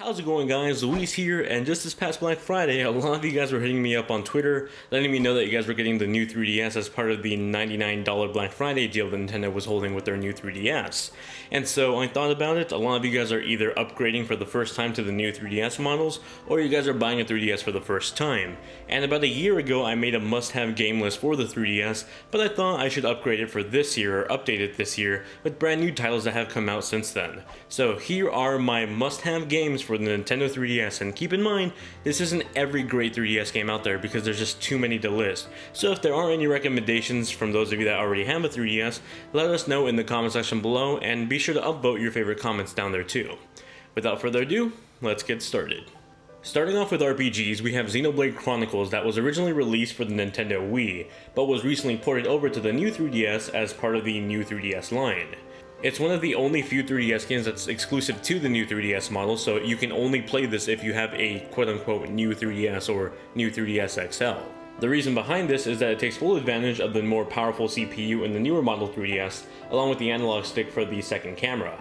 How's it going, guys? Luis here, and just this past Black Friday, a lot of you guys were hitting me up on Twitter, letting me know that you guys were getting the new 3DS as part of the $99 Black Friday deal that Nintendo was holding with their new 3DS. And so I thought about it. A lot of you guys are either upgrading for the first time to the new 3DS models, or you guys are buying a 3DS for the first time. And about a year ago, I made a must-have game list for the 3DS, but I thought I should upgrade it for this year, or update it this year, with brand new titles that have come out since then. So here are my must-have games for the Nintendo 3DS, and keep in mind, this isn't every great 3DS game out there because there's just too many to list. So if there are any recommendations from those of you that already have a 3DS, let us know in the comment section below, and be sure to upvote your favorite comments down there too. Without further ado, let's get started. Starting off with RPGs, we have Xenoblade Chronicles that was originally released for the Nintendo Wii, but was recently ported over to the new 3DS as part of the new 3DS line. It's one of the only few 3DS games that's exclusive to the new 3DS model, so you can only play this if you have a quote-unquote new 3DS or new 3DS XL. The reason behind this is that it takes full advantage of the more powerful CPU in the newer model 3DS, along with the analog stick for the second camera.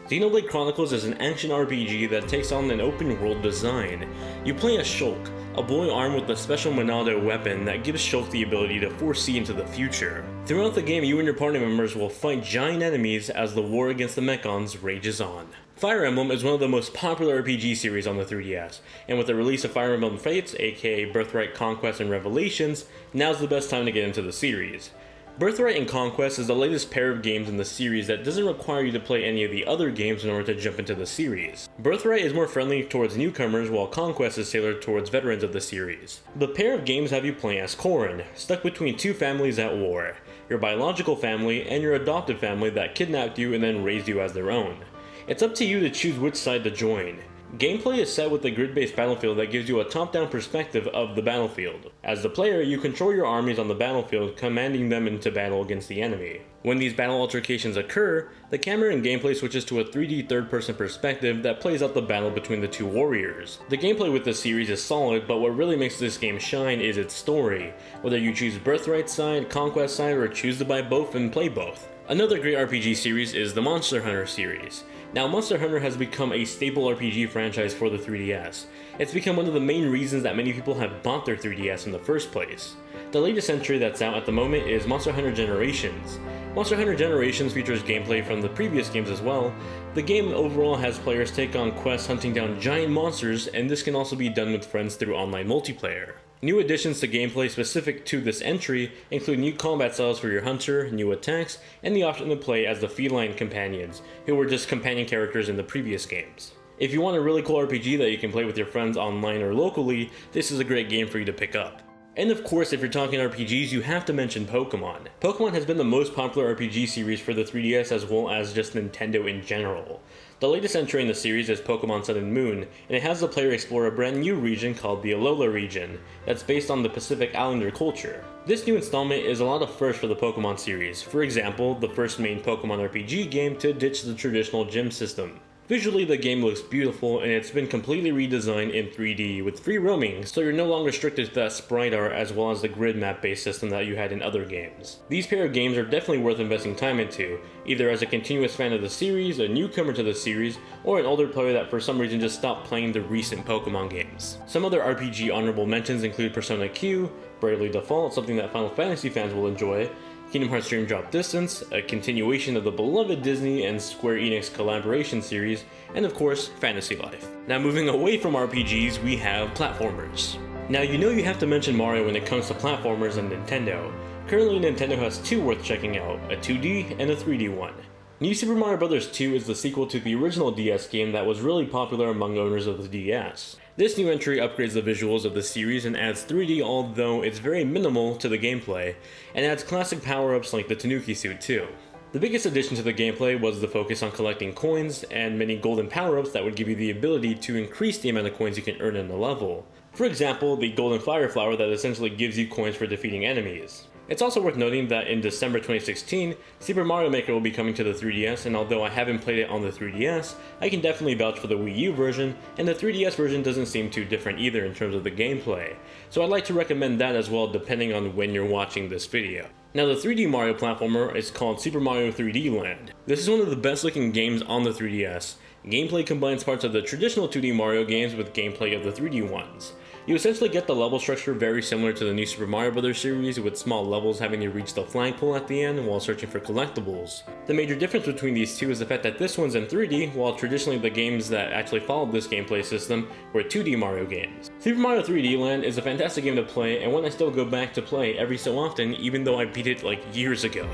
Xenoblade Chronicles is an action RPG that takes on an open world design. You play as Shulk, a boy armed with a special Monado weapon that gives Shulk the ability to foresee into the future. Throughout the game, you and your party members will fight giant enemies as the war against the Mechons rages on. Fire Emblem is one of the most popular RPG series on the 3DS, and with the release of Fire Emblem Fates, aka Birthright, Conquest, and Revelations, now's the best time to get into the series. Birthright and Conquest is the latest pair of games in the series that doesn't require you to play any of the other games in order to jump into the series. Birthright is more friendly towards newcomers, while Conquest is tailored towards veterans of the series. The pair of games have you playing as Corrin, stuck between two families at war, your biological family and your adopted family that kidnapped you and then raised you as their own. It's up to you to choose which side to join. Gameplay is set with a grid-based battlefield that gives you a top-down perspective of the battlefield. As the player, you control your armies on the battlefield, commanding them into battle against the enemy. When these battle altercations occur, the camera and gameplay switches to a 3D third-person perspective that plays out the battle between the two warriors. The gameplay with this series is solid, but what really makes this game shine is its story, whether you choose Birthright side, Conquest side, or choose to buy both and play both. Another great RPG series is the Monster Hunter series. Now, Monster Hunter has become a staple RPG franchise for the 3DS. It's become one of the main reasons that many people have bought their 3DS in the first place. The latest entry that's out at the moment is Monster Hunter Generations. Monster Hunter Generations features gameplay from the previous games as well. The game overall has players take on quests hunting down giant monsters, and this can also be done with friends through online multiplayer. New additions to gameplay specific to this entry include new combat styles for your hunter, new attacks, and the option to play as the feline companions, who were just companion characters in the previous games. If you want a really cool RPG that you can play with your friends online or locally, this is a great game for you to pick up. And of course, if you're talking RPGs, you have to mention Pokemon. Pokemon has been the most popular RPG series for the 3DS as well as just Nintendo in general. The latest entry in the series is Pokemon Sun and Moon, and it has the player explore a brand new region called the Alola region, that's based on the Pacific Islander culture. This new installment is a lot of firsts for the Pokemon series, for example, the first main Pokemon RPG game to ditch the traditional gym system. Visually, the game looks beautiful, and it's been completely redesigned in 3D with free roaming, so you're no longer restricted to that sprite art as well as the grid map based system that you had in other games. These pair of games are definitely worth investing time into, either as a continuous fan of the series, a newcomer to the series, or an older player that for some reason just stopped playing the recent Pokemon games. Some other RPG honorable mentions include Persona Q, Bravely Default, something that Final Fantasy fans will enjoy, Kingdom Hearts Dream Drop Distance, a continuation of the beloved Disney and Square Enix collaboration series, and of course, Fantasy Life. Now moving away from RPGs, we have platformers. Now you know you have to mention Mario when it comes to platformers and Nintendo. Currently Nintendo has two worth checking out, a 2D and a 3D one. New Super Mario Bros. 2 is the sequel to the original DS game that was really popular among owners of the DS. This new entry upgrades the visuals of the series and adds 3D, although it's very minimal to the gameplay, and adds classic power-ups like the Tanuki suit too. The biggest addition to the gameplay was the focus on collecting coins and many golden power-ups that would give you the ability to increase the amount of coins you can earn in a level. For example, the golden fire flower that essentially gives you coins for defeating enemies. It's also worth noting that in December 2016, Super Mario Maker will be coming to the 3DS, and although I haven't played it on the 3DS, I can definitely vouch for the Wii U version, and the 3DS version doesn't seem too different either in terms of the gameplay, so I'd like to recommend that as well depending on when you're watching this video. Now the 3D Mario platformer is called Super Mario 3D Land. This is one of the best looking games on the 3DS, Gameplay combines parts of the traditional 2D Mario games with gameplay of the 3D ones. You essentially get the level structure very similar to the new Super Mario Bros. Series, with small levels having to reach the flagpole at the end while searching for collectibles. The major difference between these two is the fact that this one's in 3D, while traditionally the games that actually followed this gameplay system were 2D Mario games. Super Mario 3D Land is a fantastic game to play, and one I still go back to play every so often, even though I beat it like years ago.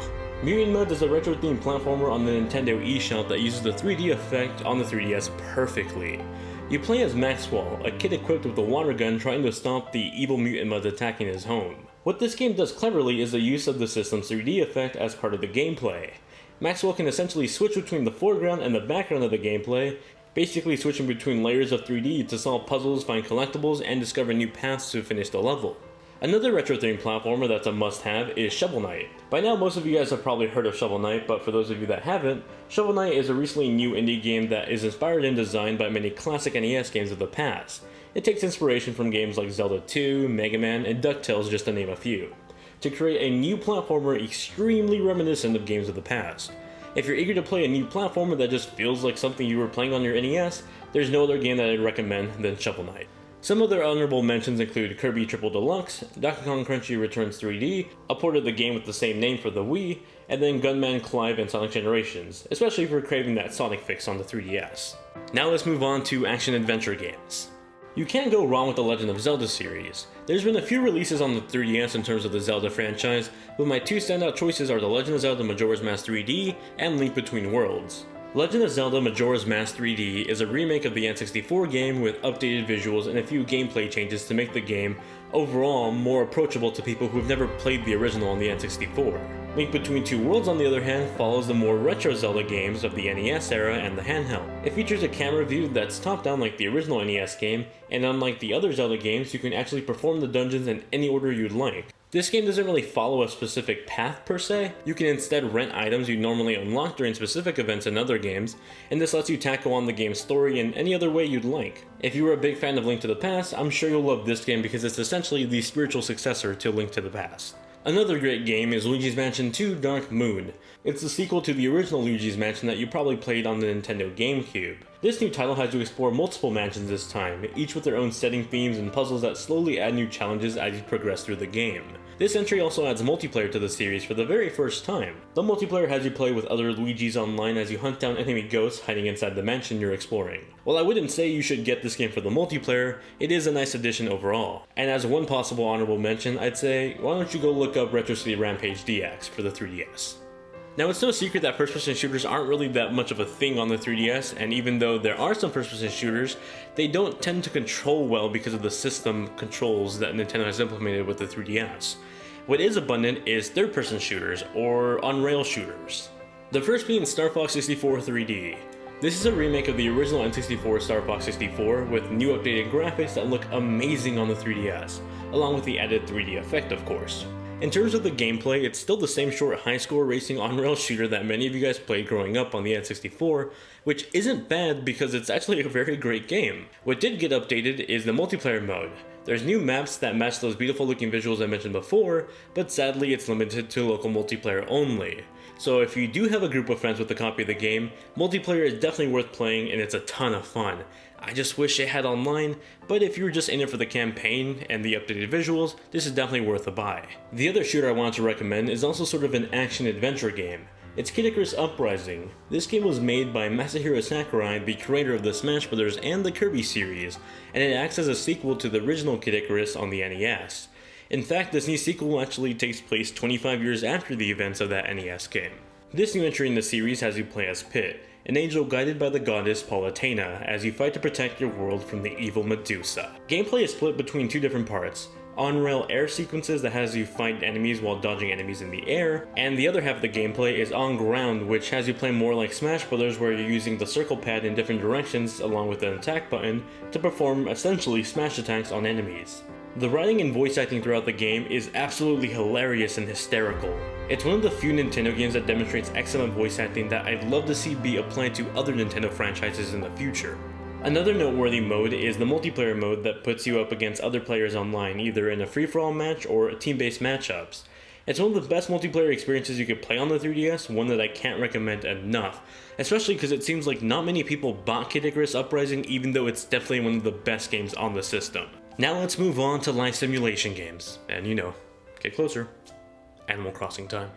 Mutant Mudds is a retro-themed platformer on the Nintendo eShop that uses the 3D effect on the 3DS perfectly. You play as Maxwell, a kid equipped with a water gun trying to stop the evil Mutant Mudds attacking his home. What this game does cleverly is the use of the system's 3D effect as part of the gameplay. Maxwell can essentially switch between the foreground and the background of the gameplay, basically switching between layers of 3D to solve puzzles, find collectibles, and discover new paths to finish the level. Another retro-themed platformer that's a must-have is Shovel Knight. By now, most of you guys have probably heard of Shovel Knight, but for those of you that haven't, Shovel Knight is a recently new indie game that is inspired and designed by many classic NES games of the past. It takes inspiration from games like Zelda 2, Mega Man, and DuckTales, just to name a few, to create a new platformer extremely reminiscent of games of the past. If you're eager to play a new platformer that just feels like something you were playing on your NES, there's no other game that I'd recommend than Shovel Knight. Some other honorable mentions include Kirby Triple Deluxe, Donkey Kong Country Returns 3D, a port of the game with the same name for the Wii, and then Gunman Clive and Sonic Generations, especially for craving that Sonic fix on the 3DS. Now let's move on to action-adventure games. You can't go wrong with the Legend of Zelda series. There's been a few releases on the 3DS in terms of the Zelda franchise, but my two standout choices are The Legend of Zelda Majora's Mask 3D and Link Between Worlds. Legend of Zelda Majora's Mask 3D is a remake of the N64 game with updated visuals and a few gameplay changes to make the game overall more approachable to people who've never played the original on the N64. Link Between Two Worlds, on the other hand, follows the more retro Zelda games of the NES era and the handheld. It features a camera view that's top-down like the original NES game, and unlike the other Zelda games, you can actually perform the dungeons in any order you'd like. This game doesn't really follow a specific path per se. You can instead rent items you normally unlock during specific events in other games, and this lets you tackle on the game's story in any other way you'd like. If you were a big fan of Link to the Past, I'm sure you'll love this game because it's essentially the spiritual successor to Link to the Past. Another great game is Luigi's Mansion 2 Dark Moon. It's the sequel to the original Luigi's Mansion that you probably played on the Nintendo GameCube. This new title has you explore multiple mansions this time, each with their own setting, themes, and puzzles that slowly add new challenges as you progress through the game. This entry also adds multiplayer to the series for the very first time. The multiplayer has you play with other Luigis online as you hunt down enemy ghosts hiding inside the mansion you're exploring. While I wouldn't say you should get this game for the multiplayer, it is a nice addition overall. And as one possible honorable mention, I'd say, why don't you go look up Retro City Rampage DX for the 3DS. Now, it's no secret that first-person shooters aren't really that much of a thing on the 3DS, and even though there are some first-person shooters, they don't tend to control well because of the system controls that Nintendo has implemented with the 3DS. What is abundant is third-person shooters, or on-rail shooters. The first being Star Fox 64 3D. This is a remake of the original N64 Star Fox 64 with new updated graphics that look amazing on the 3DS, along with the added 3D effect, of course. In terms of the gameplay, it's still the same short high-score racing on-rail shooter that many of you guys played growing up on the N64, which isn't bad because it's actually a very great game. What did get updated is the multiplayer mode. There's new maps that match those beautiful looking visuals I mentioned before, but sadly it's limited to local multiplayer only. So if you do have a group of friends with a copy of the game, multiplayer is definitely worth playing and it's a ton of fun. I just wish it had online, but if you're just in it for the campaign and the updated visuals, this is definitely worth a buy. The other shooter I wanted to recommend is also sort of an action-adventure game. It's Icarus Uprising. This game was made by Masahiro Sakurai, the creator of the Smash Bros. And the Kirby series, and it acts as a sequel to the original Kid Icarus on the NES. In fact, this new sequel actually takes place 25 years after the events of that NES game. This new entry in the series has you play as Pit, an angel guided by the goddess Palutena as you fight to protect your world from the evil Medusa. Gameplay is split between two different parts. On-rail air sequences that has you fight enemies while dodging enemies in the air, and the other half of the gameplay is on-ground, which has you play more like Smash Bros. Where you're using the circle pad in different directions along with an attack button to perform essentially smash attacks on enemies. The writing and voice acting throughout the game is absolutely hilarious and hysterical. It's one of the few Nintendo games that demonstrates excellent voice acting that I'd love to see be applied to other Nintendo franchises in the future. Another noteworthy mode is the multiplayer mode that puts you up against other players online, either in a free-for-all match or team-based matchups. It's one of the best multiplayer experiences you could play on the 3DS, one that I can't recommend enough, especially because it seems like not many people bought Icarus Uprising even though it's definitely one of the best games on the system. Now let's move on to life simulation games, and get closer. Animal Crossing time.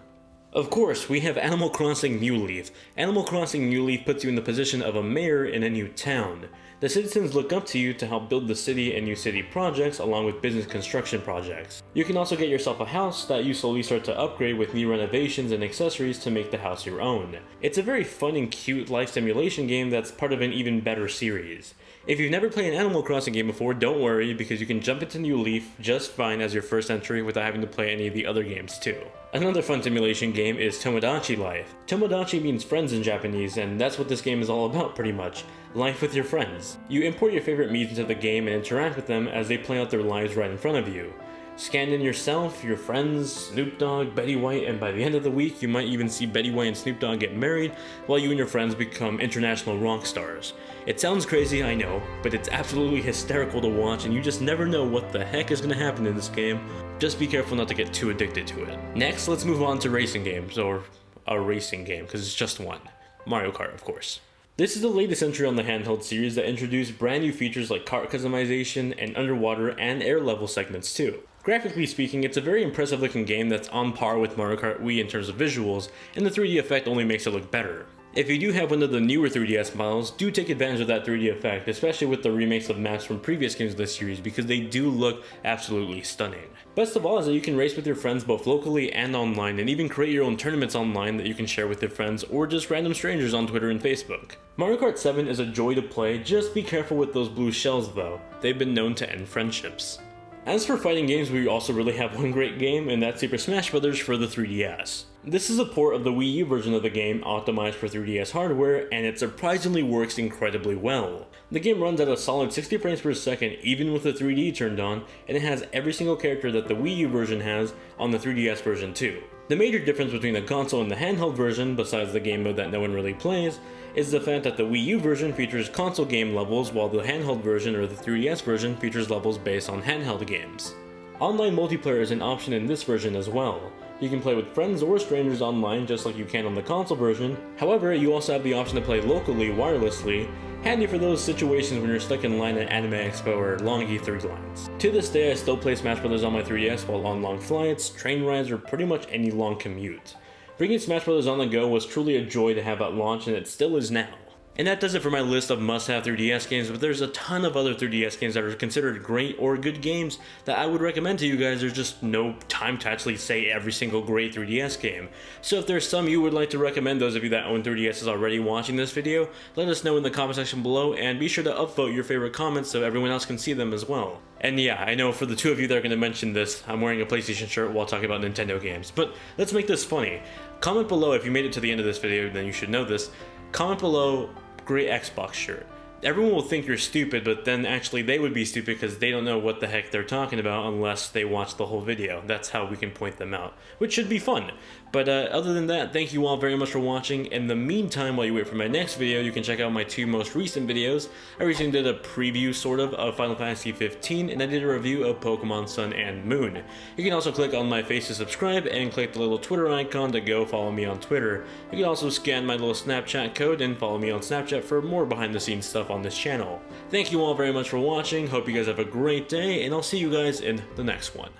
Of course, we have Animal Crossing New Leaf. Animal Crossing New Leaf puts you in the position of a mayor in a new town. The citizens look up to you to help build the city and new city projects along with business construction projects. You can also get yourself a house that you slowly start to upgrade with new renovations and accessories to make the house your own. It's a very fun and cute life simulation game that's part of an even better series. If you've never played an Animal Crossing game before, don't worry because you can jump into New Leaf just fine as your first entry without having to play any of the other games too. Another fun simulation game is Tomodachi Life. Tomodachi means friends in Japanese, and that's what this game is all about pretty much. Life with your friends. You import your favorite meats into the game and interact with them as they play out their lives right in front of you. Scan in yourself, your friends, Snoop Dogg, Betty White, and by the end of the week you might even see Betty White and Snoop Dogg get married while you and your friends become international rock stars. It sounds crazy, I know, but it's absolutely hysterical to watch and you just never know what the heck is going to happen in this game. Just be careful not to get too addicted to it. Next, let's move on to racing games, or a racing game, because it's just one. Mario Kart, of course. This is the latest entry on the handheld series that introduced brand new features like kart customization and underwater and air level segments too. Graphically speaking, it's a very impressive looking game that's on par with Mario Kart Wii in terms of visuals, and the 3D effect only makes it look better. If you do have one of the newer 3DS models, do take advantage of that 3D effect, especially with the remakes of maps from previous games of this series because they do look absolutely stunning. Best of all is that you can race with your friends both locally and online, and even create your own tournaments online that you can share with your friends or just random strangers on Twitter and Facebook. Mario Kart 7 is a joy to play, just be careful with those blue shells though. They've been known to end friendships. As for fighting games, we also really have one great game, and that's Super Smash Bros. For the 3DS. This is a port of the Wii U version of the game, optimized for 3DS hardware, and it surprisingly works incredibly well. The game runs at a solid 60 frames per second even with the 3D turned on, and it has every single character that the Wii U version has on the 3DS version too. The major difference between the console and the handheld version, besides the game mode that no one really plays, is the fact that the Wii U version features console game levels while the handheld version or the 3DS version features levels based on handheld games. Online multiplayer is an option in this version as well. You can play with friends or strangers online just like you can on the console version. However, you also have the option to play locally wirelessly, handy for those situations when you're stuck in line at Anime Expo or long E3 lines. To this day, I still play Smash Bros. On my 3DS while on long flights, train rides, or pretty much any long commute. Bringing Smash Bros. On the go was truly a joy to have at launch, and it still is now. And that does it for my list of must-have 3DS games, but there's a ton of other 3DS games that are considered great or good games that I would recommend to you guys. There's just no time to actually say every single great 3DS game. So if there's some you would like to recommend, those of you that own 3DSs already watching this video, let us know in the comment section below, and be sure to upvote your favorite comments so everyone else can see them as well. And yeah, I know for the two of you that are going to mention this, I'm wearing a PlayStation shirt while talking about Nintendo games, but let's make this funny. Comment below if you made it to the end of this video, then you should know this. Comment below, great Xbox shirt. Everyone will think you're stupid, but then actually they would be stupid because they don't know what the heck they're talking about unless they watch the whole video. That's how we can point them out, which should be fun. But other than that, thank you all very much for watching. In the meantime, while you wait for my next video, you can check out my two most recent videos. I recently did a preview, sort of Final Fantasy 15, and I did a review of Pokemon Sun and Moon. You can also click on my face to subscribe, and click the little Twitter icon to go follow me on Twitter. You can also scan my little Snapchat code and follow me on Snapchat for more behind the scenes stuff on this channel. Thank you all very much for watching, hope you guys have a great day, and I'll see you guys in the next one.